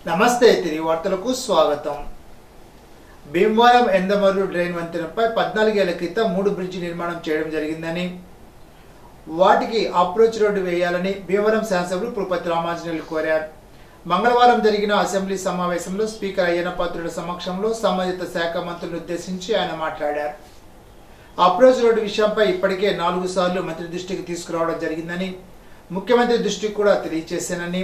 నమస్తే తిరిగి వార్తలకు స్వాగతం. భీమవరం ఎందమర్రు డ్రైన్ వంతెనపై 14 ఏళ్ల క్రితం 3 బ్రిడ్జి నిర్మాణం చేయడం జరిగిందని, వాటికి అప్రోచ్ రోడ్డు వేయాలని భీమవరం శాసనసభ్యులు పులపర్తి రామాంజనేయులు కోరారు. మంగళవారం జరిగిన అసెంబ్లీ సమావేశంలో స్పీకర్ అయ్యన్న పాత్రుడి సమక్షంలో సంబంధిత శాఖ మంత్రులను ఉద్దేశించి ఆయన మాట్లాడారు. అప్రోచ్ రోడ్డు విషయంపై ఇప్పటికే 4 సార్లు మంత్రి దృష్టికి తీసుకురావడం జరిగిందని, ముఖ్యమంత్రి దృష్టికి కూడా తెలియజేశానని,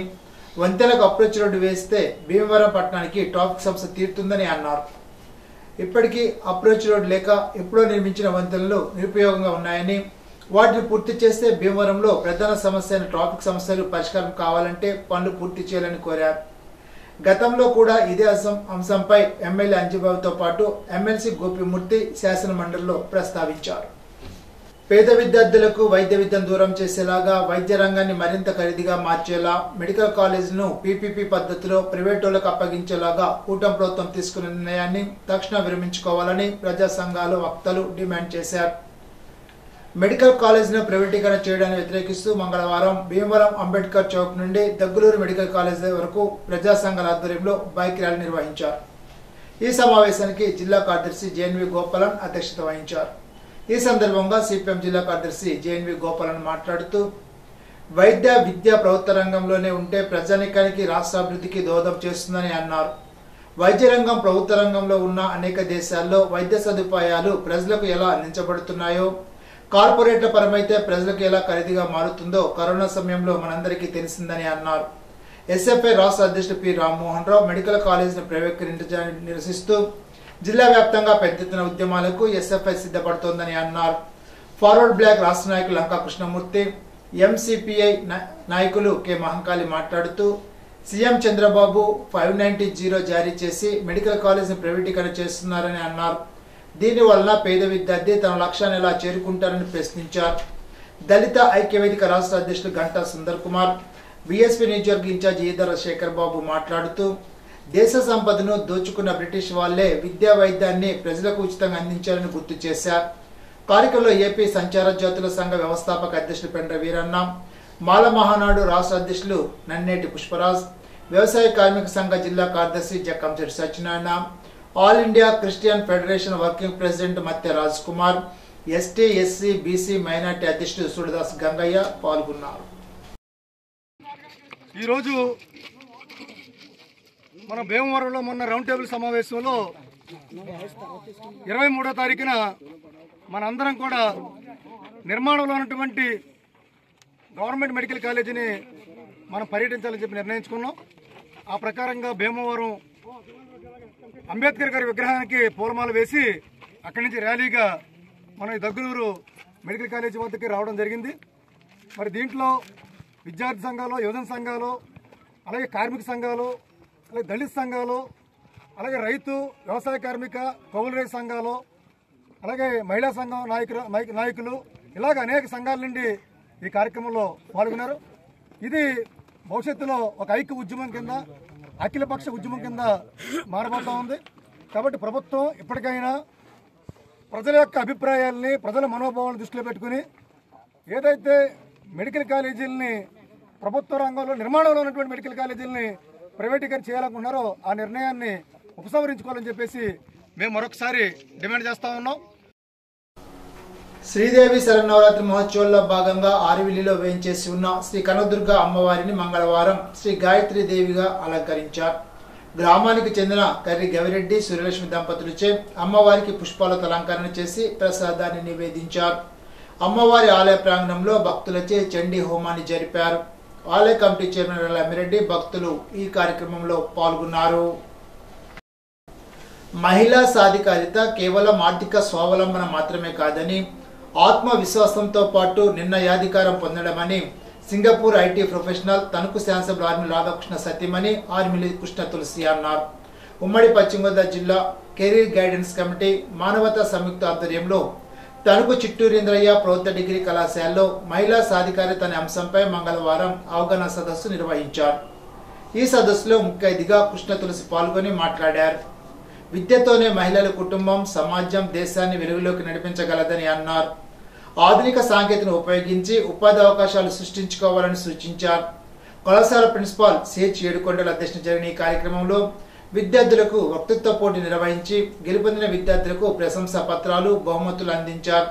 వంతెనకు అప్రోచ్ రోడ్డు వేస్తే భీమవరం పట్టణానికి ట్రాఫిక్ సమస్య తీరుతుందని అన్నారు. ఇప్పటికీ అప్రోచ్ రోడ్డు లేక ఎప్పుడో నిర్మించిన వంతెనలు నిరుపయోగంగా ఉన్నాయని, వాటిని పూర్తి చేస్తే భీమవరంలో ప్రధాన సమస్య అయిన ట్రాఫిక్ సమస్యలు పరిష్కారం కావాలంటే పనులు పూర్తి చేయాలని కోరారు. గతంలో కూడా ఇదే అంశంపై ఎమ్మెల్యే అంజబాబుతో పాటు ఎమ్మెల్సీ గోపిమూర్తి శాసన మండలిలో ప్రస్తావించారు. పేద విద్యార్థులకు వైద్య విద్యను దూరం చేసేలాగా, వైద్య రంగాన్ని మరింత ఖరీదుగా మార్చేలా, మెడికల్ కాలేజీలను పీపీపీ పద్ధతిలో ప్రైవేటులకు అప్పగించేలాగా కూటమి ప్రభుత్వం తీసుకున్న నిర్ణయాన్ని తక్షణం విరమించుకోవాలని ప్రజా సంఘాలు, వక్తలు డిమాండ్ చేశారు. మెడికల్ కాలేజీను ప్రైవేటీకరణ చేయడాన్ని వ్యతిరేకిస్తూ మంగళవారం భీమవరం అంబేద్కర్ చౌక్ నుండి దగ్గులూరు మెడికల్ కాలేజీ వరకు ప్రజా సంఘాల ఆధ్వర్యంలో బైక్ ర్యాలీ నిర్వహించారు. ఈ సమావేశానికి జిల్లా కార్యదర్శి జేఎన్వి గోపాలన్ అధ్యక్షత వహించారు. ఈ సందర్భంగా సిపిఎం జిల్లా కార్యదర్శి జేఎన్వి గోపాలన్ మాట్లాడుతూ, వైద్య విద్య ప్రభుత్వ రంగంలోనే ఉంటే ప్రజానీకానికి రాష్ట్ర అభివృద్ధికి దోహదం చేస్తుందని అన్నారు. వైద్య రంగం ప్రభుత్వ రంగంలో ఉన్న అనేక దేశాల్లో వైద్య సదుపాయాలు ప్రజలకు ఎలా అందించబడుతున్నాయో, కార్పొరేట్ల పరమైతే ప్రజలకు ఎలా ఖరీదుగా మారుతుందో కరోనా సమయంలో మనందరికీ తెలిసిందని అన్నారు. ఎస్ఎఫ్ఐ రాష్ట్ర అధ్యక్షుడు పి రామ్మోహన్ రావు మెడికల్ కాలేజీని ప్రైవేటీకరించడాన్ని నిరసిస్తూ జిల్లా వ్యాప్తంగా పెద్ద ఎత్తున ఉద్యమాలకు ఎస్ఎఫ్ఐ సిద్ధపడుతోందని అన్నారు. ఫార్వర్డ్ బ్లాక్ రాష్ట్ర నాయకులు లంకా కృష్ణమూర్తి, ఎంసీపీఐ నాయకులు కె మహంకాళి మాట్లాడుతూ, సీఎం చంద్రబాబు 590 జారీ చేసి మెడికల్ కాలేజీని ప్రైవేటీకరణ చేస్తున్నారని అన్నారు. దీనివల్ల పేద విద్యార్థి తన లక్ష్యాన్ని ఎలా చేరుకుంటారని ప్రశ్నించారు. దళిత ఐక్యవేదిక రాష్ట్ర అధ్యక్షులు గంటా సుందర్ కుమార్, బీఎస్పీ నియోజకవర్గ ఇన్ఛార్జి ఈదర శేఖర్ బాబు మాట్లాడుతూ, దేశ సంపదను దోచుకున్న బ్రిటిష్ వాళ్లే విద్యా వైద్యాన్ని ప్రజలకు ఉచితంగా అందించారని గుర్తు చేశారు. కార్యక్రమంలో ఏపీ సంచార జ్యోతుల సంఘ వ్యవస్థాపక అధ్యక్షులు పెండ్ర వీరన్న, మాల మహానాడు రాష్ట్ర అధ్యక్షులు నన్నేటి పుష్పరాజ్, వ్యవసాయ కార్మిక సంఘ జిల్లా కార్యదర్శి Jakkamsetti Satyanarayana, All India Christian Federation working president Matya Raj Kumar, ST SC BC minority అధ్యక్షుడు సుడిదాస్ గంగయ్య పాల్గొన్నారు. ఈరోజు మన భీమవరంలో మొన్న రౌండ్ టేబుల్ సమావేశంలో 23వ తారీఖున మనందరం కూడా నిర్మాణంలో ఉన్నటువంటి గవర్నమెంట్ మెడికల్ కాలేజీని మనం పర్యటించాలని చెప్పి నిర్ణయించుకున్నాం. ఆ ప్రకారంగా భీమవరం అంబేద్కర్ గారి విగ్రహానికి పూలమాల వేసి అక్కడి నుంచి ర్యాలీగా మనం దగ్గులూరు మెడికల్ కాలేజీ వద్దకి రావడం జరిగింది. మరి దీంట్లో విద్యార్థి సంఘాలు, యువజన సంఘాలు, అలాగే కార్మిక సంఘాలు, అలాగే దళిత సంఘాలు, అలాగే రైతు, వ్యవసాయ కార్మిక, కౌలు రైతు సంఘాలు, అలాగే మహిళా సంఘం నాయకులు ఇలాగ అనేక సంఘాల నుండి ఈ కార్యక్రమంలో పాల్గొన్నారు. ఇది భవిష్యత్తులో ఒక ఐక్య ఉద్యమం కింద, అఖిలపక్ష ఉద్యమం కింద మారబోతా ఉంది. కాబట్టి ప్రభుత్వం ఇప్పటికైనా ప్రజల యొక్క అభిప్రాయాలని, ప్రజల మనోభావాలను దృష్టిలో పెట్టుకుని ఏదైతే మెడికల్ కాలేజీలని ప్రభుత్వ రంగంలో నిర్మాణంలో ఉన్నటువంటి మెడికల్ కాలేజీలని ప్రైవేటీకరణ చేయాలనుకున్నారో ఆ నిర్ణయాన్ని ఉపసంహరించుకోవాలని చెప్పేసి మేము మరొకసారి డిమాండ్ చేస్తా ఉన్నాం. శ్రీదేవి శరన్నవరాత్రి మహోత్సవంలో భాగంగా ఆరివిల్లిలో వేయించేసి ఉన్న శ్రీ కనకదుర్గ అమ్మవారిని మంగళవారం శ్రీ గాయత్రీ దేవిగా అలంకరించారు. గ్రామానికి చెందిన కర్రి గవిరెడ్డి, సూర్యలక్ష్మి దంపతులచే అమ్మవారికి పుష్పాలతో అలంకరణ చేసి ప్రసాదాన్ని నివేదించారు. అమ్మవారి ఆలయ ప్రాంగణంలో భక్తులచే చండీ హోమాన్ని జరిపారు. ఆలయ కమిటీ చైర్మన్ అమ్మిరెడ్డి, భక్తులు ఈ కార్యక్రమంలో పాల్గొన్నారు. మహిళా సాధికారిత కేవలం ఆర్థిక స్వావలంబన మాత్రమే కాదని, ఆత్మవిశ్వాసంతో పాటు నిర్ణయాధికారం పొందడమని సింగపూర్ ఐటీ ప్రొఫెషనల్ తణుకు శాసనసభ్యులు ఆర్మిలి రాధాకృష్ణ సతీమణి ఆర్మిలి కృష్ణ తులసి అన్నారు. ఉమ్మడి పశ్చిమ గోదావరి జిల్లా కెరీర్ గైడెన్స్ కమిటీ మానవతా సంయుక్త ఆధ్వర్యంలో తణుకు చిట్టూరేంద్రయ్య ప్రభుత్వ డిగ్రీ కళాశాలలో మహిళా సాధికారిత అనే అంశంపై మంగళవారం అవగాహన సదస్సు నిర్వహించారు. ఈ సదస్సులో ముఖ్య అతిథిగా కృష్ణ తులసి పాల్గొని మాట్లాడారు. విద్యతోనే మహిళల కుటుంబం, సమాజం, దేశాన్ని వెలుగులోకి నడిపించగలదని అన్నారు. ఆధునిక సాంకేతికతను ఉపయోగించి ఉపాధి అవకాశాలు సృష్టించుకోవాలని సూచించారు. కళాశాల ప్రిన్సిపాల్ సిహెచ్ ఏడుకొండల అధ్యక్షతన జరిగిన ఈ కార్యక్రమంలో విద్యార్థులకు వక్తృత్వ పోటీ నిర్వహించి గెలుపొందిన విద్యార్థులకు ప్రశంసా పత్రాలు బహుమతులు అందించారు.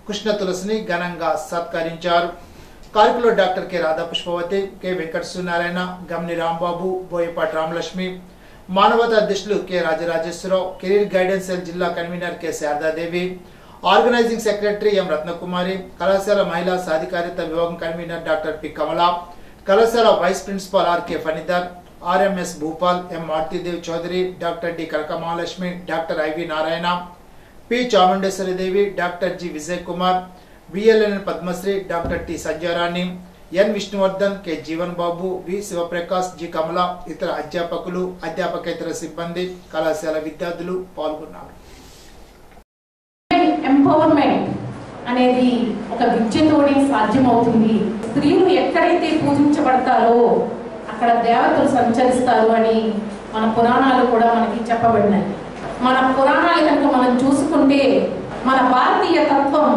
కృష్ణ తులసిని ఘనంగా సత్కరించారు. కార్యక్రమంలో doctor K Radhapushpavathi, K Venkata Suryanarayana, Gamni Rambabu, Boyapati Ramalakshmi, మానవతా అధ్యక్షులు K Rajarajeswararao, career guidance cell జిల్లా convener K Saradadevi, organizing secretary M Ratnakumari, కళాశాల మహిళా సాధికారిత విభాగం కన్వీనర్ డాక్టర్ పి కమల, కళాశాల vice principal R K Phanidhar, RMS Bhupal, M Maruthidevi Chowdary, doctor D Kanakamahalakshmi, doctor IV Narayana, P Chamundeswaridevi, doctor G Vijay Kumar, VLN Padmasri, doctor T Sanjayarani, N Vishnuvardhan, K Jeevan బాబు, వి Shivprakash, G కమల, ఇతర అధ్యాపకులు, అధ్యాపకేతర సిబ్బంది, కళాశాల విద్యార్థులు పాల్గొన్నారు. ఎంపవర్మెంట్ అనేది ఒక విద్యతోనే సాధ్యమవుతుంది. స్త్రీలు ఎక్కడైతే పూజించబడతారో అక్కడ దేవతలు సంచరిస్తారు అని మన పురాణాలు కూడా మనకి చెప్పబడినాయి. మన పురాణాలు కనుక మనం చూసుకుంటే మన భారతీయ తత్వం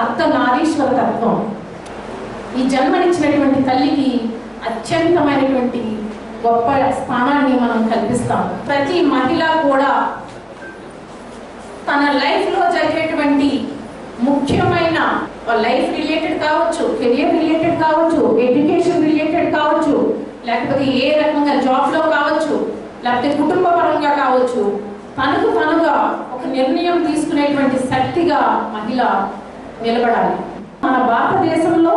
అర్ధనారీశ్వర తత్వం. ఈ జన్మనిచ్చినటువంటి తల్లికి అత్యంతమైనటువంటి గొప్ప స్థానాన్ని మనం కల్పిస్తాం. ప్రతి మహిళ కూడా తన లైఫ్ లో జరిగేటువంటి ముఖ్యమైన లైఫ్ రిలేటెడ్ కావచ్చు, కెరియర్ రిలేటెడ్ కావచ్చు, ఎడ్యుకేషన్ రిలేటెడ్ కావచ్చు, లేకపోతే ఏ రకంగా జాబ్ లో కావచ్చు, లేకపోతే కుటుంబ పరంగా కావచ్చు, తనకు తనుగా ఒక నిర్ణయం తీసుకునేటువంటి శక్తిగా మహిళ నిలబడాలి. మన భారతదేశంలో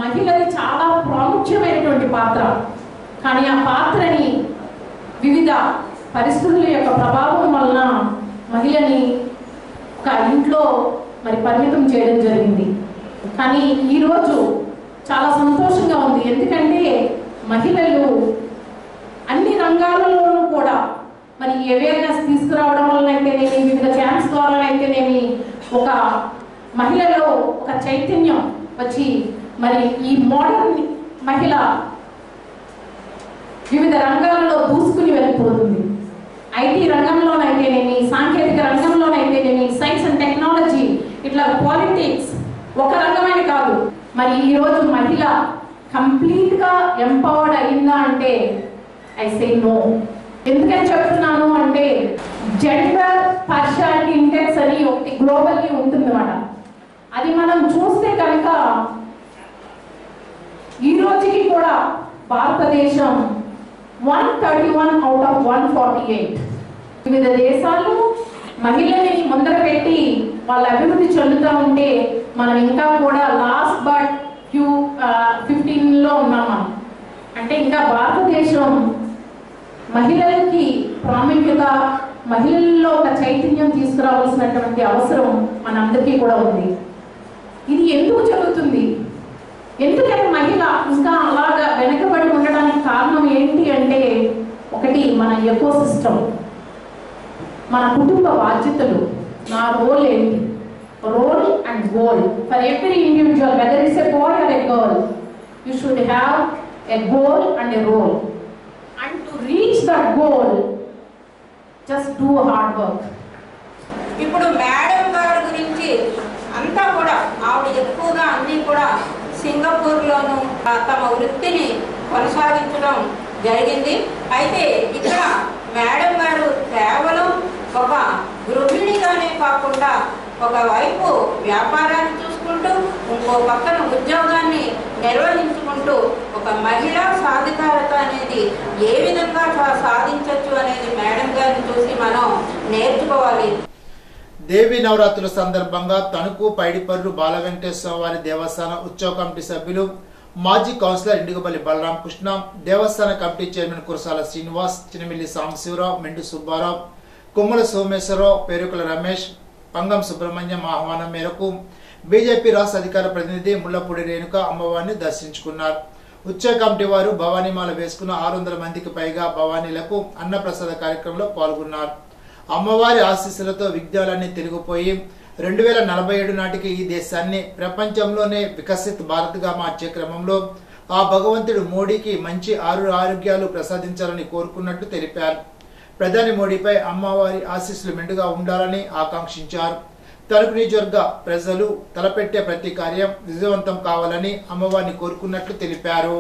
మహిళది చాలా ప్రాముఖ్యమైనటువంటి పాత్ర. కానీ ఆ పాత్రని వివిధ పరిస్థితుల యొక్క ప్రభావం వలన మహిళని ఒక ఇంట్లో పరిమితం చేయడం జరిగింది. కానీ ఈరోజు చాలా సంతోషంగా ఉంది. ఎందుకంటే మహిళలు అన్ని రంగాలలోనూ కూడా అవేర్నెస్ తీసుకురావడం వల్ల అయితేనేమి, వివిధ క్యాంప్స్ ద్వారా అయితేనేమి ఒక మహిళలో ఒక చైతన్యం వచ్చి ఈ మోడర్న్ మహిళ వివిధ రంగాలలో దూసుకుని వెళ్ళిపోతుంది. ఐటీ రంగంలోనైతేనేమి, సాంకేతిక రంగంలోనైతేనేమి, సైన్స్ అండ్ టెక్నాలజీ, ఇట్లా పాలిటిక్స్ ఒక రంగమైన కాదు. ఈరోజు మహిళ కంప్లీట్ గా ఎంపవర్డ్ అయిందా అంటే ఐ సే నో. ఎందుకని చెప్తున్నాను అంటే జెండర్ పార్షియాలిటీ ఇండెక్స్ అని ఒకటి గ్లోబల్లీ ఉంటుందన్నమాట. అది మనం చూస్తే కనుక ఈ రోజుకి కూడా భారతదేశం 131 out of 148 వివిధ దేశాలు మహిళల్ని ముందర పెట్టి వాళ్ళ అభివృద్ధి చెందుతూ ఉంటే మనం ఇంకా కూడా లాస్ట్ బట్ 15లో ఉన్నాం. మనం అంటే ఇంకా భారతదేశం మహిళలకి ప్రాముఖ్యత, మహిళల్లో ఒక చైతన్యం తీసుకురావాల్సినటువంటి అవసరం మనందరికీ కూడా ఉంది. ఇది ఎందుకు జరుగుతుంది? ఎందుకంటే మహిళ ఇంకా అలాగా వెనకబడి ఉండడానికి కారణం ఏంటి అంటే ఒకటి మన ఎకోసిస్టమ్, మన కుటుంబ బాధ్యతలు. నా రోల్ ఏంటి? Role and goal for every individual, whether it's a boy or a girl, you should have a goal and a role. And to reach that goal just do hard work. ఇప్పుడు madam గారి గురించి అంతా కూడా ఆవిడ ఎక్కువగా అన్నీ కూడా సింగపూర్లోను తమ వృత్తిని కొనసాగించడం జరిగింది. అయితే ఇక్కడ మేడం గారు కేవలం ఒక గృహిణిగానే కాకుండా ఒకవైపు వ్యాపారాన్ని చూసుకుంటూ ఇంకో పక్కన ఉద్యోగాన్ని నిర్వహించుకుంటూ ఒక మహిళా సాధికారత అనేది ఏ విధంగా సాధించవచ్చు అనేది మేడం గారిని చూసి మనం నేర్చుకోవాలి. దేవి నవరాత్రుల సందర్భంగా తణుకు పైడిపర్రు బాల వెంకటేశ్వర వారి దేవస్థాన ఉత్సవ కమిటీ సభ్యులు, మాజీ కౌన్సిలర్ ఇండిగపల్లి బలరామకృష్ణ, దేవస్థాన కమిటీ చైర్మన్ కురసాల శ్రీనివాస్, చినమిల్లి సాంబశివరావు, మెండు సుబ్బారావు, కుమ్మల సోమేశ్వరరావు, పేరుకుల రమేష్, పంగం సుబ్రహ్మణ్యం ఆహ్వానం మేరకు బీజేపీ రాష్ట్ర అధికార ప్రతినిధి ముళ్లపూడి రేణుక అమ్మవారిని దర్శించుకున్నారు. ఉత్సవ కమిటీ వారు భవానీమాల వేసుకున్న 600 మందికి పైగా భవానీలకు అన్నప్రసాద కార్యక్రమంలో పాల్గొన్నారు. అమ్మవారి ఆశీస్సులతో విజ్ఞానాన్ని తిరిగిపోయి 2047 నాటికి ఈ దేశాన్ని ప్రపంచంలోనే వికసిత్ భారత్ గా మార్చే క్రమంలో ఆ భగవంతుడు మోడీకి మంచి ఆరోగ్యాలు ప్రసాదించాలని కోరుకున్నట్టు తెలిపారు. ప్రధాని మోడీపై అమ్మవారి ఆశీస్సులు మెండుగా ఉండాలని ఆకాంక్షించారు. తణుకు నియోజకవర్గ ప్రజలు తలపెట్టే ప్రతి కార్యం విజయవంతం కావాలని అమ్మవారిని కోరుకున్నట్లు తెలిపారు.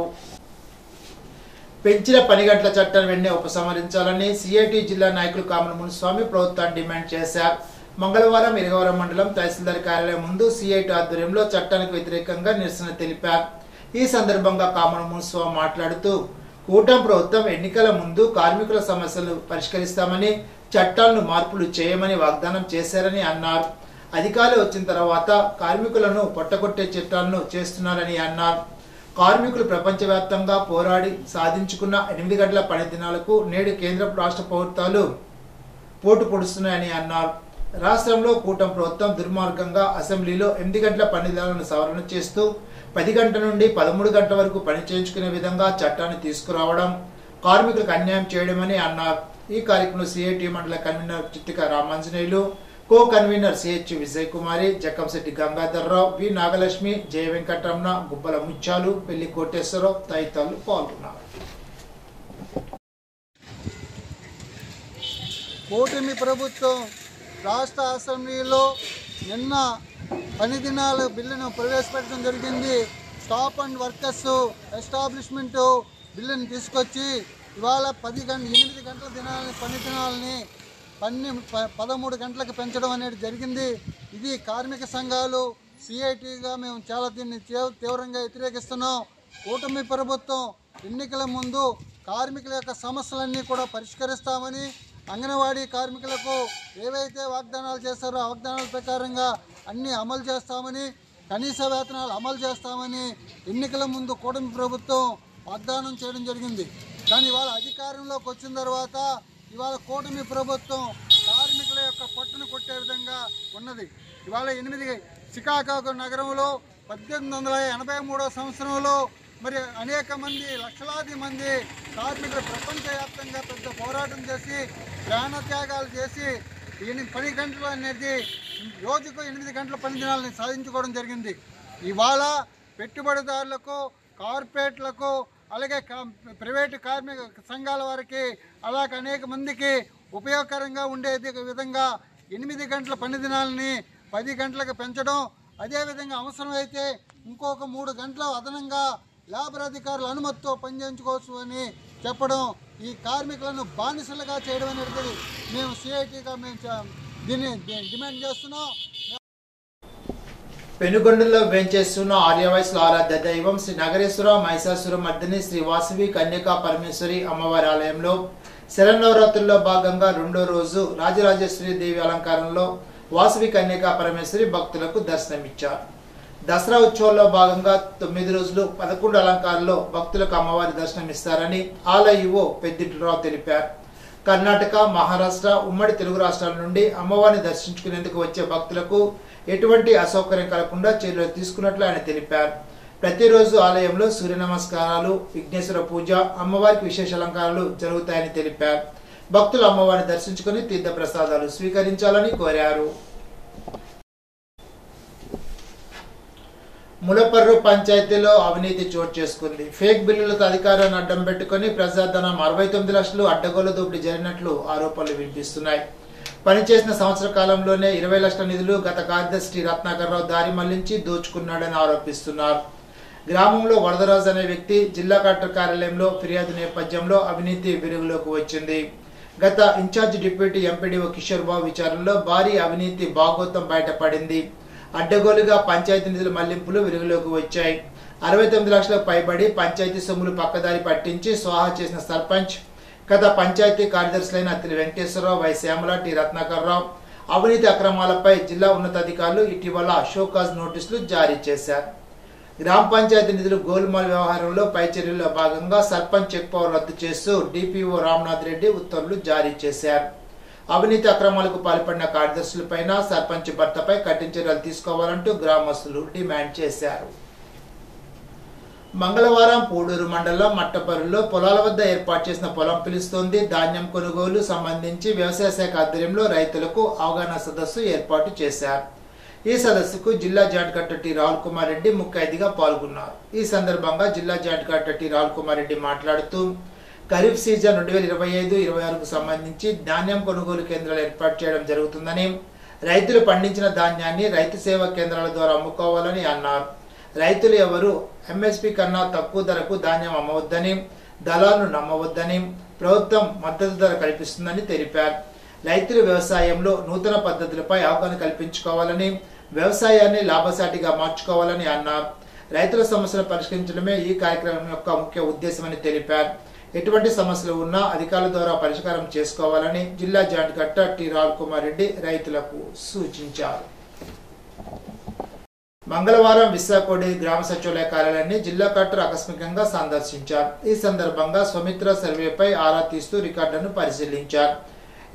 పెంచిన పని గంటల చట్టాన్ని వెంటనే ఉపసంహరించాలని సిఐటి జిల్లా నాయకులు కామల మునిస్వామి ప్రభుత్వాన్ని డిమాండ్ చేశారు. మంగళవారం ఇరగవరం మండలం తహసీల్దార్ కార్యాలయం ముందు సిఐటి ఆధ్వర్యంలో చట్టానికి వ్యతిరేకంగా నిరసన తెలిపారు. ఈ సందర్భంగా కామల మునిస్వామి మాట్లాడుతూ కూటమి ప్రభుత్వం ఎన్నికల ముందు కార్మికుల సమస్యలు పరిష్కరిస్తామని, చట్టాలను మార్పులు చేయమని వాగ్దానం చేశారని అన్నారు. అధికారులు వచ్చిన తర్వాత కార్మికులను పొట్టగొట్టే చట్టాలను చేస్తున్నారని అన్నారు. కార్మికులు ప్రపంచవ్యాప్తంగా పోరాడి సాధించుకున్న 8 గంటల పని దినాలకు నేడు కేంద్ర రాష్ట్ర ప్రభుత్వాలు పోటు పొడుస్తున్నాయని అన్నారు. రాష్ట్రంలో కూటమి ప్రభుత్వం దుర్మార్గంగా అసెంబ్లీలో 8 గంటల పని దినాలను సవరణ చేస్తూ 10 గంటల నుండి 13 గంటల వరకు పని చేయించుకునే విధంగా చట్టాన్ని తీసుకురావడం కార్మికులకు అన్యాయం చేయడమని అన్నారు. ఈ కార్యక్రమంలో సిఐటి మండల కన్వీనర్ Chittika Ramanjaneyulu, co convener CH Vijay Kumari, Jakkamsetti Gangadharrao, V Nagalakshmi, Jaya Venkataramana, Gubbala Mutyalu, Pelli Koteswararao తదితరులు పాల్గొన్నారు. కూటమి ప్రభుత్వం రాష్ట్ర అసెంబ్లీలో నిన్న పని దినాల బిల్లును ప్రవేశపెట్టడం జరిగింది. స్టాప్ అండ్ వర్కర్స్ ఎస్టాబ్లిష్మెంట్ బిల్లును తీసుకొచ్చి ఇవాళ 8 గంటల పని దినాలని 13 గంటలకు పెంచడం అనేది జరిగింది. ఇది కార్మిక సంఘాలు సిఐటిగా మేము చాలా దీన్ని తీవ్రంగా వ్యతిరేకిస్తున్నాం. కూటమి ప్రభుత్వం ఎన్నికల ముందు కార్మికుల యొక్క సమస్యలన్నీ కూడా పరిష్కరిస్తామని, అంగన్వాడీ కార్మికులకు ఏవైతే వాగ్దానాలు చేశారో ఆ వాగ్దానాల ప్రకారంగా అన్నీ అమలు చేస్తామని, కనీస వేతనాలు అమలు చేస్తామని ఎన్నికల ముందు కూటమి ప్రభుత్వం వాగ్దానం చేయడం జరిగింది. కానీ ఇవాళ అధికారంలోకి వచ్చిన తర్వాత ఇవాళ కూటమి ప్రభుత్వం కార్మికుల యొక్క పట్టును కొట్టే విధంగా ఉన్నది. ఇవాళ చికాగో నగరంలో 1883 సంవత్సరంలో మరి అనేక మంది, లక్షలాది మంది కార్మికులు ప్రపంచవ్యాప్తంగా పెద్ద పోరాటం చేసి ప్రాణత్యాగాలు చేసి పని గంటలు అనేది రోజుకు 8 గంటల పని దినాలని సాధించుకోవడం జరిగింది. ఇవాళ పెట్టుబడిదారులకు, కార్పొరేట్లకు, అలాగే ప్రైవేటు కార్మిక సంఘాల వారికి, అలాగే అనేక మందికి ఉపయోగకరంగా ఉండేది విధంగా 8 గంటల పని దినాలని 10 గంటలకు పెంచడం, అదేవిధంగా అవసరమైతే ఇంకొక 3 గంటల అదనంగా లేబర్ అధికారుల అనుమతితో పనిచేయించుకోవచ్చు అని చెప్పడం, ఈ కార్మికులను బానిసలుగా చేయడం అనేది మేము సిఐటిగా దీన్ని డిమాండ్ చేస్తున్నాం. పెనుగొండలో వేంచేస్తున్న ఆర్యవైశ్యుల ఆరాధ్య దైవం శ్రీ నగరేశ్వర మహిషాసుర మర్దిని శ్రీ వాసవి కన్యకా పరమేశ్వరి అమ్మవారి ఆలయంలో శరన్నవరాత్రుల్లో భాగంగా 2వ రోజు రాజరాజేశ్వరి దేవి అలంకారంలో వాసవి కన్యకా పరమేశ్వరి భక్తులకు దర్శనమిచ్చారు. దసరా ఉత్సవాల్లో భాగంగా 9 రోజులు 11 అలంకారాల్లో భక్తులకు అమ్మవారి దర్శనమిస్తారని ఆలయ ఈవో పెద్దింటిరావు తెలిపారు. కర్ణాటక, మహారాష్ట్ర, ఉమ్మడి తెలుగు రాష్ట్రాల నుండి అమ్మవారిని దర్శించుకునేందుకు వచ్చే భక్తులకు ఎటువంటి అసౌకర్యం కలగకుండా చర్యలు తీసుకున్నట్లు ఆయన తెలిపారు. ప్రతిరోజు ఆలయంలో సూర్య నమస్కారాలు, విఘ్నేశ్వర పూజ, అమ్మవారికి విశేష అలంకారాలు జరుగుతాయని తెలిపారు. భక్తులు అమ్మవారిని దర్శించుకుని తీర్థ ప్రసాదాలు స్వీకరించాలని కోరారు. ములపర్రు పంచాయతీలో అవినీతి చోటు చేసుకుంది. ఫేక్ బిల్లులతో అధికారాన్ని అడ్డం పెట్టుకుని ప్రజాధనం 69 లక్షలు అడ్డగోలు దోపిడీ జరిగినట్లు ఆరోపణలు వినిపిస్తున్నాయి. పనిచేసిన సంవత్సర కాలంలోనే 20 లక్షల నిధులు గత కార్యదర్శి రత్నాకర్రావు దారి మళ్లించి దోచుకున్నాడని ఆరోపిస్తున్నారు. గ్రామంలో వరదరాజు అనే వ్యక్తి జిల్లా కలెక్టర్ కార్యాలయంలో ఫిర్యాదు నేపథ్యంలో అవినీతి వెలుగులోకి వచ్చింది. గత incharge deputy MPDO Kishore Babu విచారణలో భారీ అవినీతి భాగోతం బయటపడింది. అడ్డగోలుగా పంచాయతీ నిధుల మళ్లింపులు వెలుగులోకి వచ్చాయి. 69 లక్షలకు పైబడి పంచాయతీ సొమ్ములు పక్కదారి పట్టించి స్వాహా చేసిన సర్పంచ్, గత పంచాయతీ కార్యదర్శులైన అత్తిలి వెంకటేశ్వరరావు, వై శ్యామల, టి రత్నాకర్రావు అవినీతి అక్రమాలపై జిల్లా ఉన్నతాధికారులు ఇటీవల షోకాజ్ నోటీసులు జారీ చేశారు. గ్రామ పంచాయతీ నిధులు గోల్మాల్ వ్యవహారంలో పై చర్యల్లో భాగంగా సర్పంచ్ చెక్ పవర్ రద్దు చేస్తూ డిపిఓ రామ్నాథ్ రెడ్డి ఉత్తర్వులు జారీ చేశారు. అవినీతి అక్రమాలకు పాల్పడిన కార్యదర్శులపైన, సర్పంచ్ భర్తపై కఠిన చర్యలు తీసుకోవాలంటూ గ్రామస్తులు డిమాండ్ చేశారు. మంగళవారం పూడూరు మండలం మట్టపరులో పొలాల వద్ద ఏర్పాటు చేసిన పొలం పిలుస్తోంది ధాన్యం కొనుగోలు సంబంధించి వ్యవసాయ శాఖ ఆధ్వర్యంలో రైతులకు అవగాహన సదస్సు ఏర్పాటు చేశారు. ఈ సదస్సుకు జిల్లా joint collector T Rahul Kumar Reddy ముఖ్య అతిథిగా పాల్గొన్నారు. ఈ సందర్భంగా జిల్లా joint collector T Rahul Kumar Reddy మాట్లాడుతూ ఖరీఫ్ సీజన్ 2025-26కు సంబంధించి ధాన్యం కొనుగోలు కేంద్రాలు ఏర్పాటు చేయడం జరుగుతుందని, రైతులు పండించిన ధాన్యాన్ని రైతు సేవా కేంద్రాల ద్వారా అమ్ముకోవాలని అన్నారు. రైతులు ఎవరు ఎంఎస్పీ కన్నా తక్కువ ధరకు ధాన్యం అమ్మవద్దని, దళాలను నమ్మవద్దని, ప్రభుత్వం మద్దతు ధర కల్పిస్తుందని తెలిపారు. రైతులు వ్యవసాయంలో నూతన పద్ధతులపై అవగాహన కల్పించుకోవాలని, వ్యవసాయాన్ని లాభసాటిగా మార్చుకోవాలని అన్నారు. రైతుల సమస్యలను పరిష్కరించడమే ఈ కార్యక్రమం యొక్క ముఖ్య ఉద్దేశమని తెలిపారు. ఎటువంటి సమస్యలు ఉన్నా అధికారుల ద్వారా పరిష్కారం చేసుకోవాలని జిల్లా joint collector T Ral Kumar Reddy రైతులకు సూచించారు. మంగళవారం విశాఖోడి గ్రామ సచివాలయ కార్యాలయాన్ని జిల్లా కలెక్టర్ ఆకస్మికంగా సందర్శించారు. ఈ సందర్భంగా స్వమిత్ర సర్వేపై ఆరా తీస్తూ రికార్డులను పరిశీలించారు.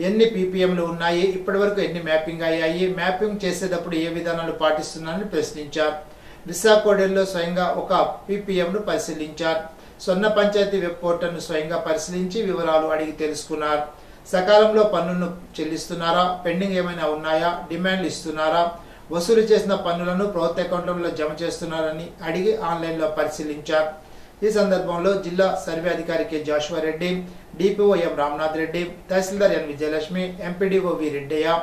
ఎన్ని పీపీఎంలు ఉన్నాయి, ఇప్పటివరకు ఎన్ని మ్యాపింగ్ అయ్యాయి, మ్యాపింగ్ చేసేటప్పుడు ఏ విధానాలు పాటిస్తున్నారని ప్రశ్నించారు. విశాఖోడెల్లో స్వయంగా ఒక పీపీఎంను పరిశీలించారు. స్వర్ణ పంచాయతీ వెబ్ పోర్టల్ను స్వయంగా పరిశీలించి వివరాలు అడిగి తెలుసుకున్నారు. సకాలంలో పన్నులను చెల్లిస్తున్నారా, పెండింగ్ ఏమైనా ఉన్నాయా, డిమాండ్లు ఇస్తున్నారా, వసూలు చేసిన పన్నులను ప్రభుత్వ అకౌంట్లలో జమ చేస్తున్నారని అడిగి ఆన్లైన్లో పరిశీలించారు. ఈ సందర్భంలో జిల్లా సర్వే అధికారి కె జాషువా రెడ్డి, డిపిఓ ఎం రామనాథ్ రెడ్డి, తహసీల్దార్ ఎన్ విజయలక్ష్మి, ఎంపీడీఓ వి రెడ్డయ్య,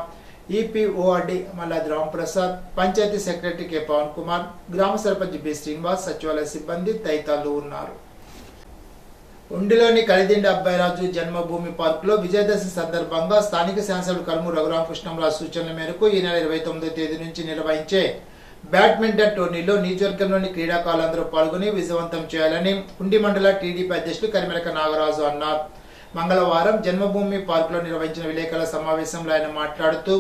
ఈపీఓఆర్డి మల్లాది రాంప్రసాద్, పంచాయతీ సెక్రటరీ కె పవన్ కుమార్, గ్రామ సర్పంచ్ బి శ్రీనివాస్, సచివాలయ సిబ్బంది తదితరులు ఉన్నారు. ఉండిలోని కలిదిండి అబ్బాయిరాజు జన్మభూమి పార్కులో విజయదశమి సందర్భంగా స్థానిక శాసనసభ్యులు కరుము రఘురామకృష్ణంరాజు సూచనల మేరకు ఈ నెల 29వ తేదీ నుంచి నిర్వహించే బ్యాడ్మింటన్ టోర్నీలో నియోజకవర్గంలోని క్రీడాకారులందరూ పాల్గొని విజయవంతం చేయాలని ఉండి మండల టీడీపీ అధ్యక్షులు కరిమెలక నాగరాజు అన్నారు. మంగళవారం జన్మభూమి పార్కులో నిర్వహించిన విలేకరుల సమావేశంలో ఆయన మాట్లాడుతూ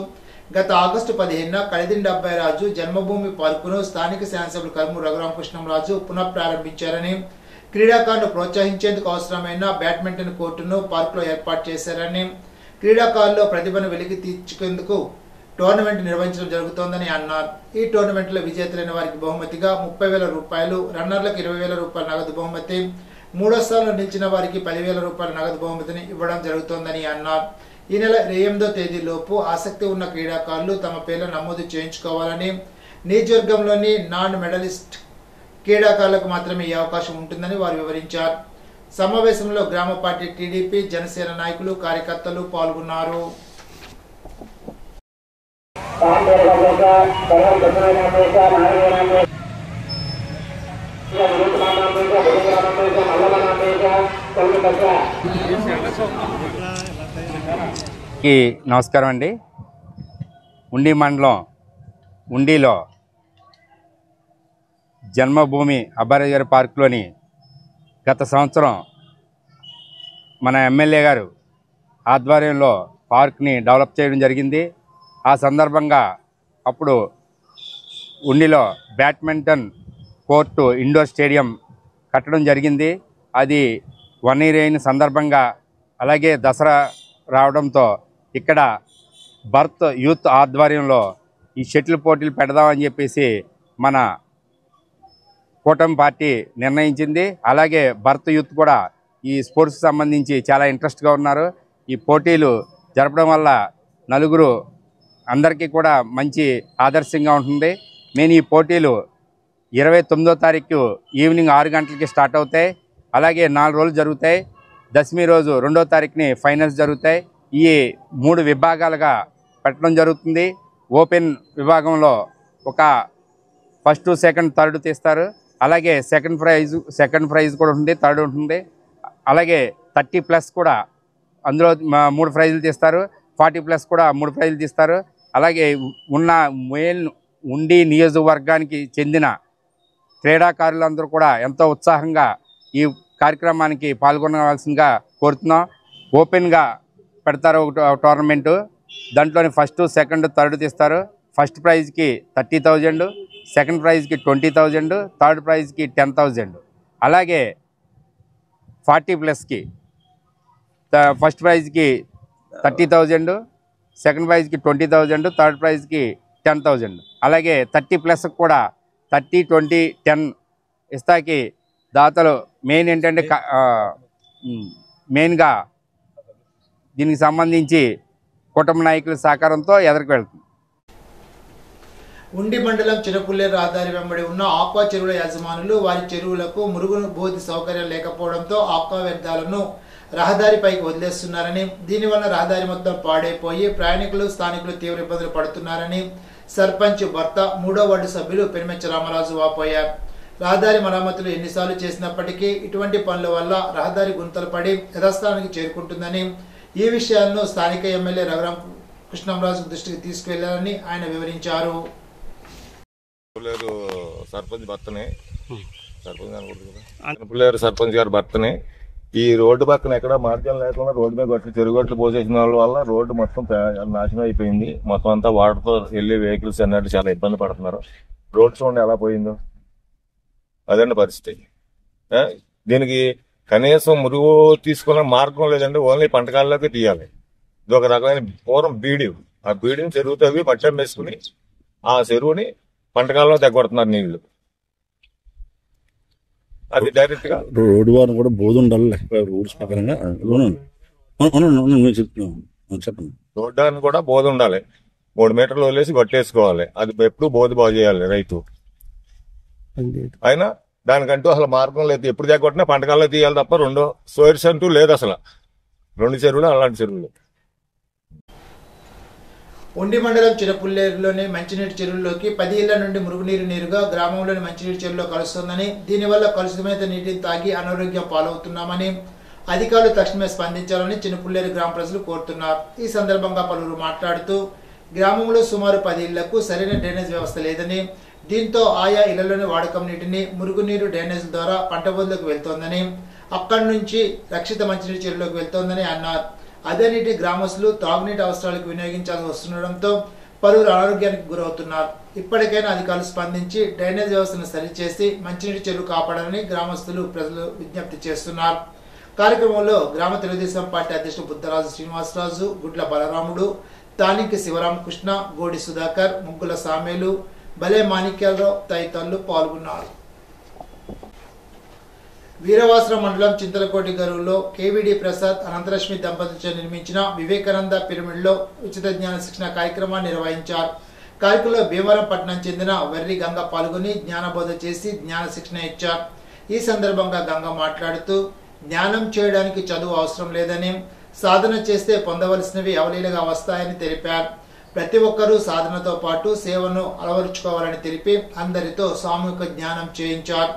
గత ఆగస్టు 15న కలిదిండి అబ్బాయిరాజు జన్మభూమి పార్కును స్థానిక శాసనసభ్యులు కరుము రఘురామకృష్ణంరాజు పునఃప్రారంభించారని, క్రీడాకారులను ప్రోత్సహించేందుకు అవసరమైన బ్యాడ్మింటన్ కోర్టును పార్కులో ఏర్పాటు చేశారని, క్రీడాకారుల్లో ప్రతిభను వెలికి తీర్చుకేందుకు టోర్నమెంట్ నిర్వహించడం జరుగుతోందని అన్నారు. ఈ టోర్నమెంట్లో విజేతలైన వారికి బహుమతిగా 30,000 రూపాయలు, రన్నర్లకు 20,000 రూపాయల నగదు బహుమతి, మూడో స్థానంలో నిలిచిన వారికి 10,000 రూపాయల నగదు బహుమతిని ఇవ్వడం జరుగుతోందని అన్నారు. ఈ నెల 28వ తేదీలోపు ఆసక్తి ఉన్న క్రీడాకారులు తమ పేర్లు నమోదు చేయించుకోవాలని, నియోజకవర్గంలోని నాన్ మెడలిస్ట్ క్రీడాకారులకు మాత్రమే ఈ అవకాశం ఉంటుందని వారు వివరించారు. సమావేశంలో గ్రామ పార్టీ, టీడీపీ, జనసేన నాయకులు, కార్యకర్తలు పాల్గొన్నారు. నమస్కారం అండి. ఉండి మండలం ఉండిలో జన్మభూమి అబ్బాయిరాజు గారి పార్కులోని గత సంవత్సరం మన ఎమ్మెల్యే గారు ఆధ్వర్యంలో పార్క్ని డెవలప్ చేయడం జరిగింది. ఆ సందర్భంగా అప్పుడు ఉండిలో బ్యాడ్మింటన్ కోర్టు, ఇండోర్ స్టేడియం కట్టడం జరిగింది. అది 1 year అయిన సందర్భంగా, అలాగే దసరా రావడంతో ఇక్కడ భరత్ యూత్ ఆధ్వర్యంలో ఈ షటిల్ పోటీలు పెడదామని చెప్పేసి మన కూటమి పార్టీ నిర్ణయించింది. అలాగే భరత్ యూత్ కూడా ఈ స్పోర్ట్స్ సంబంధించి చాలా ఇంట్రెస్ట్గా ఉన్నారు. ఈ పోటీలు జరపడం వల్ల నలుగురు అందరికీ కూడా మంచి ఆదర్శంగా ఉంటుంది. నేను ఈ పోటీలు 29వ తారీఖు ఈవినింగ్ 6 గంటలకి స్టార్ట్ అవుతాయి. అలాగే 4 రోజులు జరుగుతాయి. దశమి రోజు 2వ తారీఖుని ఫైనల్స్ జరుగుతాయి. ఈ 3 విభాగాలుగా పెట్టడం జరుగుతుంది. ఓపెన్ విభాగంలో ఒక ఫస్ట్, సెకండ్, థర్డ్ తీస్తారు. అలాగే సెకండ్ ప్రైజ్ కూడా ఉంటుంది, థర్డ్ ఉంటుంది. అలాగే 30+ కూడా అందులో 3 ప్రైజులు తీస్తారు. 40+ కూడా 3 ప్రైజులు తీస్తారు. అలాగే ఉన్న మెయిన్ ఉండి నియోజకవర్గానికి చెందిన క్రీడాకారులందరూ కూడా ఎంతో ఉత్సాహంగా ఈ కార్యక్రమానికి పాల్గొనవలసిందిగా కోరుతున్నాం. ఓపెన్గా పెడతారు ఒక టోర్నమెంటు. దాంట్లోని ఫస్ట్, సెకండ్, థర్డ్ తీస్తారు. ఫస్ట్ ప్రైజ్కి 30,000, సెకండ్ ప్రైజ్కి 20,000, థర్డ్ ప్రైజ్కి 10,000. అలాగే 40+కి ఫస్ట్ ప్రైజ్కి 30,000, సెకండ్ ప్రైజ్కి 20,000, థర్డ్ ప్రైజ్కి 10,000. అలాగే 30+ కూడా 30, 20, 10 ఇస్తాకి దాతలు మెయిన్ ఏంటంటే మెయిన్గా దీనికి సంబంధించి కుటుంబ నాయకుల సహకారంతో ఎదురుకు వెళ్తుంది. ఉండి మండలం చిరపుల్లేరు రహదారి వెంబడి ఉన్న ఆక్వా చెరువుల యజమానులు వారి చెరువులకు మురుగును బోధి సౌకర్యం లేకపోవడంతో ఆక్వా వ్యర్థాలను రహదారిపైకి వదిలేస్తున్నారని, దీనివల్ల రహదారి మొత్తం పాడైపోయి ప్రయాణికులు, స్థానికులు తీవ్ర ఇబ్బందులు పడుతున్నారని సర్పంచ్ భర్త 3వ వార్డు సభ్యులు పెరిమెచ్చ రామరాజు వాపోయారు. రహదారి మరమ్మతులు ఎన్నిసార్లు చేసినప్పటికీ ఇటువంటి పనుల వల్ల రహదారి గుంతలు పడి యథాస్థానానికి చేరుకుంటుందని, ఈ విషయాలను స్థానిక ఎమ్మెల్యే రఘురామ కృష్ణంరాజు దృష్టికి తీసుకువెళ్లారని ఆయన వివరించారు. సర్పంచ్ భర్తనే సర్పంచ్ గారి భర్తనే ఈ రోడ్డు పక్కన ఎక్కడ మార్గం లేకుండా రోడ్డు మీద కొట్టి చెరుగొట్లు పోసేసిన వాళ్ళ వల్ల రోడ్డు మొత్తం నాశనం అయిపోయింది. మొత్తం అంతా వాటర్తో వెళ్లే వెహికల్స్ అన్నట్టు చాలా ఇబ్బంది పడుతున్నారు. రోడ్ చూడండి ఎలా పోయిందో, అదండి పరిస్థితి. దీనికి కనీసం మురుగు తీసుకునే మార్గం లేదండి, ఓన్లీ పంటకాల్లోకి తీయాలి. ఇది ఒక రకమైన పూర్వం బీడి, ఆ బీడిని చెరువు తవ్వి పట్టం వేసుకుని ఆ చెరువుని పంటకాల్లో తెగొడుతున్నారు నీళ్లు. అది డైరెక్ట్ గా రోడ్డు వారం కూడా బోధ ఉండాలి రూల్స్ ప్రకారంగా చెప్పండి. రోడ్డు కూడా బోధ ఉండాలి, 3 మీటర్లు వదిలేసి కొట్టేసుకోవాలి. అది ఎప్పుడు బోధ బాగు చేయాలి రైతు. అయినా దానికంటూ అసలు మార్గం లేదు. ఎప్పుడు తెగొట్టినా పంటకాల్లో తీయాలి తప్ప రెండో సోర్స్ అంటూ లేదు. అసలు 2 చెరువులు అలాంటి చెరువులు. ఉండి మండలం చినపుల్లేరులోని మంచినీటి చెరువుల్లోకి 10 ఇళ్ల నుండి మురుగునీరు నేరుగా గ్రామంలోని మంచినీటి చెరువులో కలుస్తుందని, దీనివల్ల కలుషితమైన నీటిని తాగి అనారోగ్యం పాలవుతున్నామని అధికారులు తక్షణమే స్పందించాలని చినపుల్లేరు గ్రామ ప్రజలు కోరుతున్నారు. ఈ సందర్భంగా పలువురు మాట్లాడుతూ గ్రామంలో సుమారు 10 ఇళ్లకు సరైన డ్రైనేజ్ వ్యవస్థ లేదని, దీంతో ఆయా ఇళ్లలోని వాడకం నీటిని మురుగునీరు డ్రైనేజ్ ద్వారా పంట బోధలకు వెళ్తోందని, అక్కడి నుంచి రక్షిత మంచినీటి చెరువులోకి వెళ్తోందని అన్నారు. అదే నీటి గ్రామస్తులు తాగునీటి అవసరాలకు వినియోగించాల్సి వస్తుండటంతో పలువురు అనారోగ్యానికి గురవుతున్నారు. ఇప్పటికైనా అధికారులు స్పందించి డ్రైనేజ్ వ్యవస్థను సరిచేసి మంచినీటి చెరువు కాపాడాలని గ్రామస్తులు ప్రజలు విజ్ఞప్తి చేస్తున్నారు. కార్యక్రమంలో గ్రామ తెలుగుదేశం పార్టీ అధ్యక్షుడు బుద్ధరాజు శ్రీనివాసరాజు, గుడ్ల బలరాముడు, తానింకి శివరామకృష్ణ, గోడి సుధాకర్, ముగ్గుల సామేలు, బలే మాణిక్యాలరావు తదితరులు పాల్గొన్నారు. వీరవాసరం మండలం చింతలకోటి గరువులో కేవీడి ప్రసాద్, అనంతలక్ష్మి దంపతులచే నిర్మించిన వివేకానంద పిరమిడ్లో ఉచిత జ్ఞాన శిక్షణ కార్యక్రమాన్ని నిర్వహించారు. కార్యక్రమంలో భీమవరం పట్టణం చెందిన వర్రి గంగ పాల్గొని జ్ఞానబోధ చేసి జ్ఞాన శిక్షణ ఇచ్చారు. ఈ సందర్భంగా గంగ మాట్లాడుతూ జ్ఞానం చేయడానికి చదువు అవసరం లేదని, సాధన చేస్తే పొందవలసినవి అవలీలగా వస్తాయని తెలిపారు. ప్రతి ఒక్కరూ సాధనతో పాటు సేవను అలవరుచుకోవాలని తెలిపి అందరితో సామూహిక జ్ఞానం చేయించారు.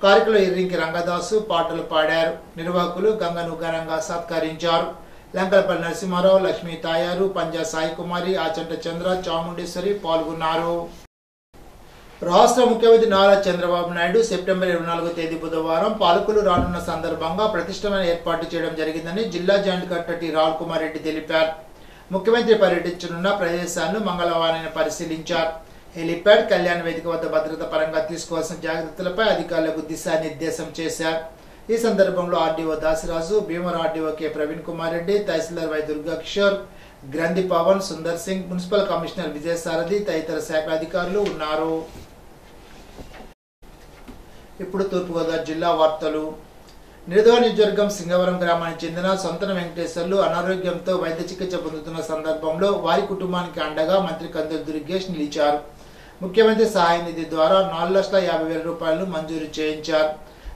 కార్యక్రమంలో ఇర్రింకి రంగదాసు పాటలు పాడారు. నిర్వాహకులు గంగను ఘనంగా సత్కరించారు. లంకలపల్లి నరసింహారావు, లక్ష్మీ తాయారు, పంజా సాయి కుమారి, ఆచంట చంద్ర, చాముండేశ్వరి పాల్గొన్నారు. రాష్ట్ర ముఖ్యమంత్రి నారా చంద్రబాబు నాయుడు సెప్టెంబర్ 24వ తేదీ బుధవారం పాలకులు రానున్న సందర్భంగా ప్రతిష్టమైన ఏర్పాటు చేయడం జరిగిందని జిల్లా joint collector T. Ral Kumar Reddy తెలిపారు. ముఖ్యమంత్రి పర్యటించనున్న ప్రదేశాలను మంగళవారం పరిశీలించారు. హెలిప్యాడ్, కళ్యాణ వేదిక వద్ద భద్రత పరంగా తీసుకోవాల్సిన జాగ్రత్తలపై అధికారులకు దిశానిర్దేశం చేశారు. ఈ సందర్భంలో RDO Dasiraju, Bhimavaram RDO K. Praveen Kumar Reddy, tahsildar Y. Durga Kishore, Granthi Pavan, Sundar Singh, municipal commissioner Vijayasarathi తదితర శాఖ అధికారులు ఉన్నారు. ఇప్పుడు తూర్పుగోదావరి జిల్లా వార్తలు. నిడదవ నియోజకవర్గం సింగవరం గ్రామానికి చెందిన సొంతన వెంకటేశ్వర్లు అనారోగ్యంతో వైద్య చికిత్స పొందుతున్న సందర్భంలో వారి కుటుంబానికి అండగా మంత్రి కందుల దుర్గేష్ నిలిచారు. ముఖ్యమంత్రి సహాయ నిధి ద్వారా 4,50,000 రూపాయలను మంజూరు చేయించారు.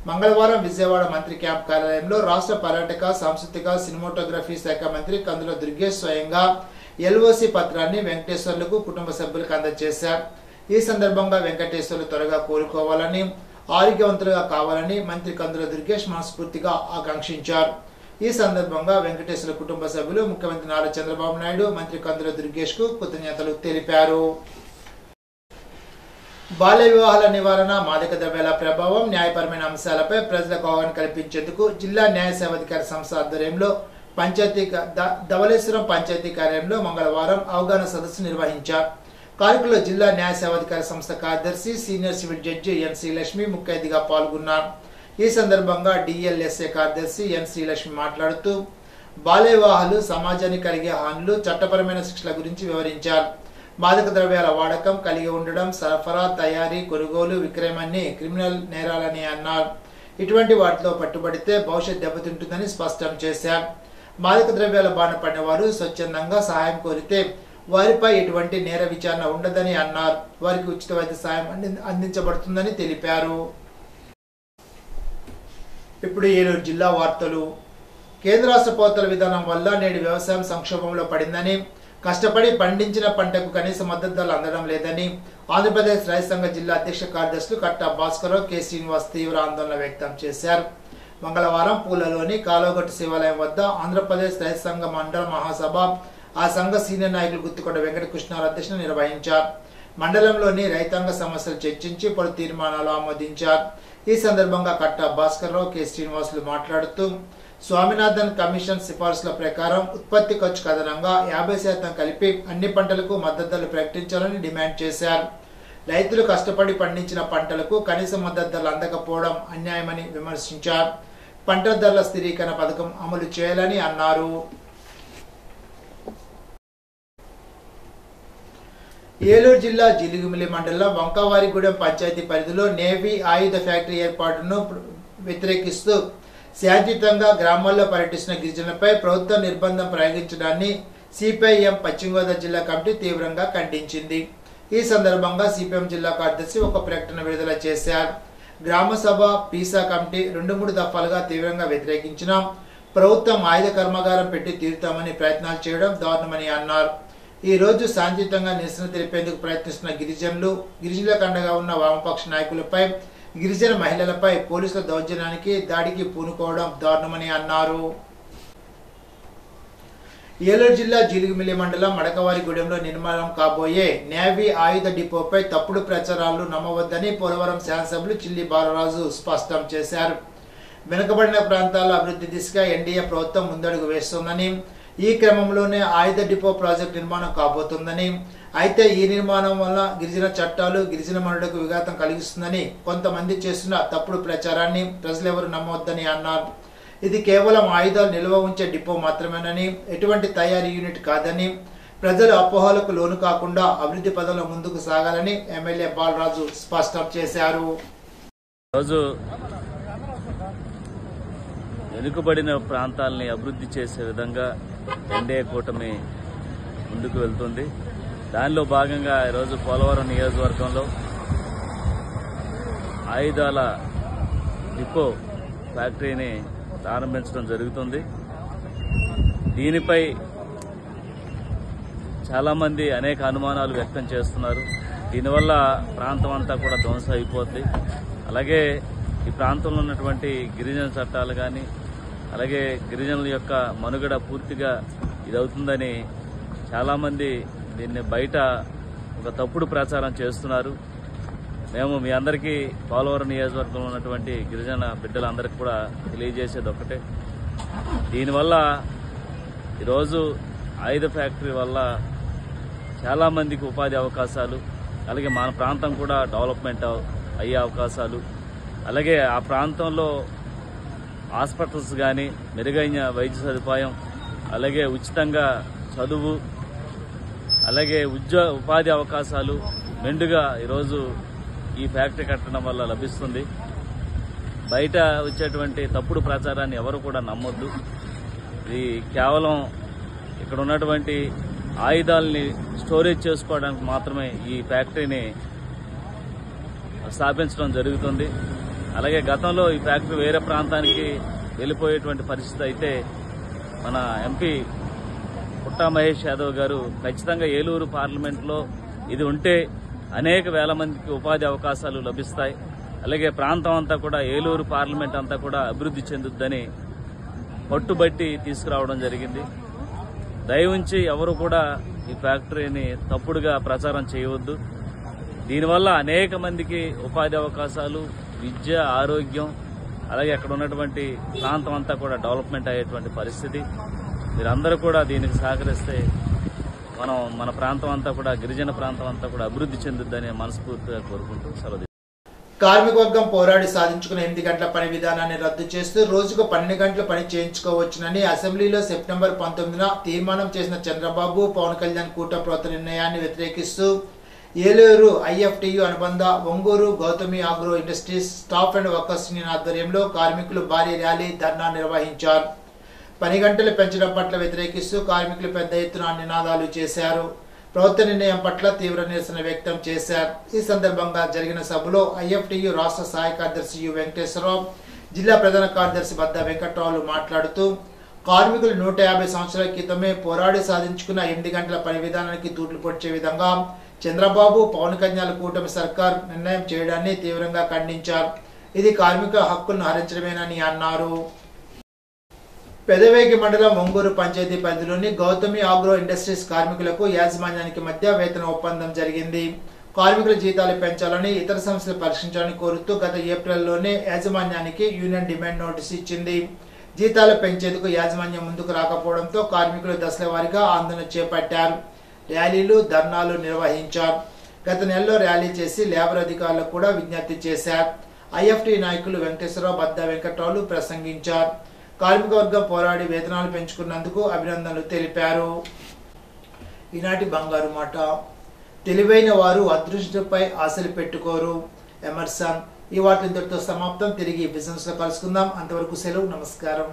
మంగళవారం విజయవాడ మంత్రి క్యాంప్ కార్యాలయంలో రాష్ట్ర పర్యాటక, సాంస్కృతిక, సినిమాటోగ్రఫీ శాఖ మంత్రి కందుల దుర్గేష్ స్వయంగా ఎల్ఓసి పత్రాన్ని వెంకటేశ్వర్లకు కుటుంబ సభ్యులకు అందజేశారు. ఈ సందర్భంగా వెంకటేశ్వర్లు త్వరగా కోలుకోవాలని, ఆరోగ్యవంతులుగా కావాలని మంత్రి కందుల దుర్గేష్ మనస్ఫూర్తిగా ఆకాంక్షించారు. ఈ సందర్భంగా వెంకటేశ్వర్ల కుటుంబ సభ్యులు ముఖ్యమంత్రి నారా చంద్రబాబు నాయుడు, మంత్రి కందుల దుర్గేష్ కు కృతజ్ఞతలు తెలిపారు. బాల్య వివాహాల నివారణ, మాదక ద్రవ్యాల ప్రభావం, న్యాయపరమైన అంశాలపై ప్రజలకు అవగాహన కల్పించేందుకు జిల్లా న్యాయ సేవాధికార సంస్థ ఆధ్వర్యంలో ధవళేశ్వరం పంచాయతీ కార్యాలయంలో మంగళవారం అవగాహన సదస్సు నిర్వహించారు. కార్యక్రమంలో జిల్లా న్యాయ సేవాధికార సంస్థ కార్యదర్శి, senior civil judge N. Srilakshmi ముఖ్య అతిథిగా పాల్గొన్నారు. ఈ సందర్భంగా డిఎల్ఎస్ఏ కార్యదర్శి ఎన్. శ్రీలక్ష్మి మాట్లాడుతూ బాల్య వివాహాలు సమాజానికి కలిగే హానులు, చట్టపరమైన శిక్షల గురించి వివరించారు. మాదక ద్రవ్యాల వాడకం, కలిగి ఉండడం, సరఫరా, తయారీ, కొనుగోలు, విక్రయం అన్ని క్రిమినల్ నేరాలని అన్నారు. ఇటువంటి వాటిలో పట్టుబడితే భవిష్యత్ దెబ్బతింటుందని స్పష్టం చేశారు. మాదక ద్రవ్యాల బారిన పడిన వారు స్వచ్ఛందంగా సహాయం కోరితే వారిపై ఎటువంటి నేర విచారణ ఉండదని అన్నారు. వారికి ఉచిత వైద్య సాయం అందించబడుతుందని తెలిపారు. ఇప్పుడు ఏలూరు జిల్లా వార్తలు. కేంద్ర రాష్ట్ర పోతల విధానం వల్ల నేడు వ్యవసాయం సంక్షోభంలో పడిందని, కష్టపడి పండించిన పంటకు కనీస మద్దతు ధరలు అందడం లేదని ఆంధ్రప్రదేశ్ రైతు సంఘ జిల్లా అధ్యక్ష కార్యదర్శులు కట్టా భాస్కరరావు కె శ్రీనివాస్ తీవ్ర ఆందోళన వ్యక్తం చేశారు. మంగళవారం పూలలోని కాలువగట్టు శివాలయం వద్ద ఆంధ్రప్రదేశ్ రైతు సంఘ మండల మహాసభ ఆ సంఘ సీనియర్ నాయకులు గుత్తికొండ వెంకటకృష్ణారావు అధ్యక్షతన నిర్వహించారు. మండలంలోని రైతాంగ సమస్యలు చర్చించి పలు తీర్మానాలు ఆమోదించారు. ఈ సందర్భంగా కట్టా భాస్కరరావు కె శ్రీనివాసులు మాట్లాడుతూ స్వామినాథన్ కమిషన్ సిఫార్సుల ప్రకారం ఉత్పత్తి ఖర్చుకు అదనంగా 50% కలిపి అన్ని పంటలకు మద్దతు ధరలు ప్రకటించాలని డిమాండ్ చేశారు. రైతులు కష్టపడి పండించిన పంటలకు కనీస మద్దతు ధరలు అందకపోవడం అన్యాయమని విమర్శించారు. పంట ధరల స్థిరీకరణ పథకం అమలు చేయాలని అన్నారు. ఏలూరు జిల్లా జిలుగుమిల్లి మండలం వంకవారిగూడెం పంచాయతీ పరిధిలో నేవీ ఆయుధ ఫ్యాక్టరీ ఏర్పాటును వ్యతిరేకిస్తూ శాంతియుతంగా గ్రామాల్లో పర్యటిస్తున్న గిరిజనులపై ప్రభుత్వ నిర్బంధం ప్రయోగించడాన్ని సిపిఐఎం పశ్చిమ గోదావరి జిల్లా కమిటీ తీవ్రంగా ఖండించింది. ఈ సందర్భంగా సిపిఎం జిల్లా కార్యదర్శి ఒక ప్రకటన విడుదల చేశారు. గ్రామ సభ పీసా కమిటీ 2-3 దఫాలుగా తీవ్రంగా వ్యతిరేకించిన ప్రభుత్వం ఆయుధ కర్మాగారం పెట్టి తీరుతామని ప్రయత్నాలు చేయడం దారుణమని అన్నారు. ఈ రోజు శాంతియుతంగా నిరసన తెలిపేందుకు ప్రయత్నిస్తున్న గిరిజనులకు అండగా ఉన్న వామపక్ష నాయకులపై గిరిజన మహిళలపై పోలీసుల దౌర్జన్యానికి దాడికి పూనుకోవడం దారుణమని అన్నారు. ఏలూరు జిల్లా జిలుగుమిల్లి మండలం మడకవారిగూడెంలో నిర్మాణం కాబోయే నేవీ ఆయుధ డిపోపై తప్పుడు ప్రచారాలు నమ్మవద్దని పోలవరం శాసనసభ్యులు చిల్లి బాలరాజు స్పష్టం చేశారు. వెనుకబడిన ప్రాంతాల అభివృద్ధి దిశగా ఎన్డీఏ ప్రభుత్వం ముందడుగు వేస్తోందని, ఈ క్రమంలోనే ఆయుధ డిపో ప్రాజెక్టు నిర్మాణం కాబోతుందని, అయితే ఈ నిర్మాణం వల్ల గిరిజన చట్టాలు గిరిజన మనులకు విఘాతం కలిగిస్తుందని కొంతమంది చేస్తున్న తప్పుడు ప్రచారాన్ని ప్రజలెవరూ నమ్మవద్దని అన్నారు. ఇది కేవలం ఆయుధాలు నిల్వ ఉంచే డిపో మాత్రమేనని, ఎటువంటి తయారీ యూనిట్ కాదని, ప్రజల అపోహలకు లోను కాకుండా అభివృద్ధి పదంలో ముందుకు సాగాలని ఎమ్మెల్యే బాలరాజు స్పష్టం చేశారు. వెనుకబడిన ప్రాంతాలని అభివృద్ధి చేసే విధంగా ఎన్డీఏ కూటమి ముందుకు వెళ్తుంది. దానిలో భాగంగా ఈరోజు పోలవరం నియోజకవర్గంలో ఆయుధాల డిపో ఫ్యాక్టరీని ప్రారంభించడం జరుగుతుంది. దీనిపై చాలామంది అనేక అనుమానాలు వ్యక్తం చేస్తున్నారు. దీనివల్ల ప్రాంతం అంతా కూడా ధ్వంసం అయిపోద్ది. అలాగే ఈ ప్రాంతంలో ఉన్నటువంటి గిరిజన చట్టాలు కానీ, అలాగే గిరిజనుల యొక్క మనుగడ పూర్తిగా ఇదవుతుందని చాలామంది దీన్ని బయట ఒక తప్పుడు ప్రచారం చేస్తున్నారు. మేము మీ అందరికీ పోలవరం నియోజకవర్గంలో ఉన్నటువంటి గిరిజన బిడ్డలందరికీ కూడా తెలియజేసేది ఒకటే, దీనివల్ల ఈరోజు ఆయుధ ఫ్యాక్టరీ వల్ల చాలామందికి ఉపాధి అవకాశాలు, అలాగే మన ప్రాంతం కూడా డెవలప్మెంట్ అయ్యే అవకాశాలు, అలాగే ఆ ప్రాంతంలో హాస్పిటల్స్ కానీ, మెరుగైన వైద్య సదుపాయం, అలాగే ఉచితంగా చదువు, అలాగే ఉపాధి అవకాశాలు మెండుగా ఈరోజు ఈ ఫ్యాక్టరీ కట్టడం వల్ల లభిస్తుంది. బయట వచ్చేటువంటి తప్పుడు ప్రచారాన్ని ఎవరు కూడా నమ్మొద్దు. ఇది కేవలం ఇక్కడ ఉన్నటువంటి ఆయుధాలని స్టోరేజ్ చేసుకోవడానికి మాత్రమే ఈ ఫ్యాక్టరీని స్థాపించడం జరుగుతుంది. అలాగే గతంలో ఈ ఫ్యాక్టరీ వేరే ప్రాంతానికి వెళ్ళిపోయేటువంటి పరిస్థితి అయితే మన ఎంపీ పుట్టా మహేష్ యాదవ్ గారు ఖచ్చితంగా ఏలూరు పార్లమెంట్లో ఇది ఉంటే అనేక వేల మందికి ఉపాధి అవకాశాలు లభిస్తాయి, అలాగే ప్రాంతం అంతా కూడా ఏలూరు పార్లమెంట్ అంతా కూడా అభివృద్ధి చెందుద్దని పట్టుబట్టి తీసుకురావడం జరిగింది. దయవుంచి ఎవరు కూడా ఈ ఫ్యాక్టరీని తప్పుడుగా ప్రచారం చేయవద్దు. దీనివల్ల అనేక మందికి ఉపాధి అవకాశాలు, విద్య, ఆరోగ్యం, అలాగే అక్కడ ఉన్నటువంటి ప్రాంతం అంతా కూడా డెవలప్మెంట్ అయ్యేటువంటి పరిస్థితి. మీరందరూ కూడా దీనికి సహకరిస్తే మన ప్రాంతం అంతా కూడా, గిరిజన ప్రాంతం అంతా కూడా అభివృద్ధి చెందుద్దని మనస్ఫూర్తిగా కోరుకుంటూ సెలవు. కార్మిక వర్గం పోరాడి సాధించుకున్న 8 గంటల పని విధానాన్ని రద్దు చేస్తూ రోజుకు 12 గంటల పని చేయించుకోవచ్చునని అసెంబ్లీలో సెప్టెంబర్ 19న తీర్మానం చేసిన చంద్రబాబు, పవన్ కళ్యాణ్ కూటమి ప్రభుత్వ నిర్ణయాన్ని వ్యతిరేకిస్తూ ఏలూరు ఐఎఫ్టియు అనుబంధ Onguru Gautami agro industries staff and workers union ఆధ్వర్యంలో కార్మికులు భారీ ర్యాలీ, ధర్నా నిర్వహించారు. పని గంటలు పెంచడం పట్ల వ్యతిరేకిస్తూ కార్మికులు పెద్ద ఎత్తున నినాదాలు చేశారు. ప్రభుత్వ నిర్ణయం పట్ల తీవ్ర నిరసన వ్యక్తం చేశారు. ఈ సందర్భంగా జరిగిన సభలో ఐఎఫ్టియు రాష్ట్ర సహాయ కార్యదర్శి యు వెంకటేశ్వరరావు, జిల్లా ప్రధాన కార్యదర్శి బద్ద వెంకట్రావులు మాట్లాడుతూ కార్మికులు 150 సంవత్సరాల క్రితమే పోరాడి సాధించుకున్న 8 గంటల పని విధానానికి తూట్లు పొడిచే విధంగా చంద్రబాబు పవన్ కళ్యాణ్ కూటమి సర్కార్ నిర్ణయం చేయడాన్ని తీవ్రంగా ఖండించారు. ఇది కార్మిక హక్కులను హరించడమేనని అన్నారు. పెదవేగి మండలం ఒంగూరు పంచాయతీ పరిధిలోని గౌతమి ఆగ్రో ఇండస్ట్రీస్ కార్మికులకు యాజమాన్యానికి మధ్య వేతన ఒప్పందం జరిగింది. కార్మికుల జీతాలు పెంచాలని, ఇతర సమస్యలు పరిష్కరించాలని కోరుతూ గత ఏప్రిల్లోనే యాజమాన్యానికి యూనియన్ డిమాండ్ నోటీసు ఇచ్చింది. జీతాలు పెంచేందుకు యాజమాన్యం ముందుకు రాకపోవడంతో కార్మికులు దశల వారీగా ఆందోళన చేపట్టారు. ర్యాలీలు, ధర్నాలు నిర్వహించారు. గత నెలలో ర్యాలీ చేసి లేబర్ అధికారులకు కూడా విజ్ఞప్తి చేశారు. ఐఎఫ్టీ నాయకులు వెంకటేశ్వరరావు, బద్ద వెంకట్రావులు ప్రసంగించారు. కార్మిక వర్గం పోరాడి వేతనాలు పెంచుకున్నందుకు అభినందనలు తెలిపారు. ఈనాటి బంగారు మాట. తెలివైన వారు అదృష్టంపై ఆశలు పెట్టుకోరు. ఎమర్సన్. ఈ వార్తలు ఇంతటితో సమాప్తం. తిరిగి బిజినెస్ లో కలుసుకుందాం. అంతవరకు సెలవు. నమస్కారం.